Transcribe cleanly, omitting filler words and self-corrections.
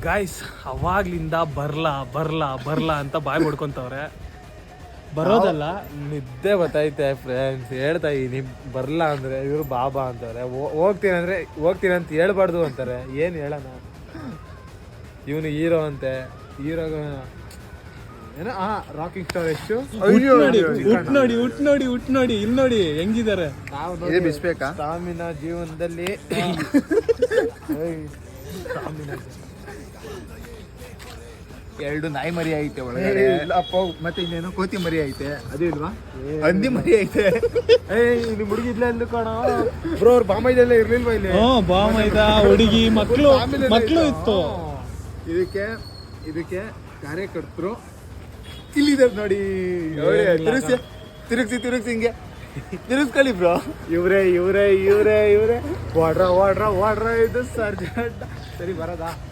Guys ಅವಾಗ್ಲಿಂದ ಬರ್ಲಾ ಅಂತ ಬಾಯ್ ಮಾಡ್ಕೊಂತವ್ರೆ. ಬರೋದಲ್ಲ, ನಿದ್ದೆ ಬತ್ತೈತೆ ಫ್ರೆಂಡ್ಸ್. ಹೇಳ್ತಾ ಇದೀನಿ ಬರ್ಲಾ ಅಂದ್ರೆ ಇವರು ಬಾಬಾ ಅಂತವ್ರೆ. ಹೋಗ್ತೀನಿ ಅಂತ ಹೇಳ್ಬಾರ್ದು ಅಂತಾರೆ. ಏನ್ ಹೇಳೋಣ, ಇವನು ಹೀರೋ ಅಂತೆ. ಹೀರೋಗ ಏನೋ ರಾಕಿಂಗ್ ಸ್ಟಾರ್ ಎಷ್ಟು ಉಟ್ ನೋಡಿ ಇಲ್ಲಿ ನೋಡಿ ಹೆಂಗಿದ್ದಾರೆ. ಸ್ಟಾಮಿನಾ ಜೀವನದಲ್ಲಿ ಎರಡು ನಾಯಿ ಮರಿ ಐತೆ ಒಳಗಡೆ. ಮತ್ತೆ ಇನ್ನೇನು ಕೋತಿ ಮರಿ ಐತೆ, ಅದು ಇಲ್ವಾ? ಹಂದಿ ಮರಿ ಐತೆ. ಇಲ್ಲಿ ಮುಡುಗಿದ್ಲ ಎಂದು ಕಾಣ ಬ್ರೋ. ಅವ್ರ ಬಾಮೈದೆಲ್ಲ ಇರ್ಲಿಲ್ವಾ ಇಲ್ಲಿ? ಬಾಮೈದ ಹುಡುಗಿ ಮಕ್ಳು ಇತ್ತು. ಇದಕ್ಕೆ ಕಾರ್ಯಕರ್ತರು ಇಲ್ಲಿದ್ದಾರೆ ನೋಡಿ. ತಿರುಗಿಸಿ ಹಿಂಗೆ ತಿರುಗಿಸ್ಕೊಳ್ಳಿ ಬ್ರೋ. ಇವ್ರೇ ವಾಡ್ರ ಇದು ಸರ್ಜೆಂಟ್. ಸರಿ ಬರೋದಾ?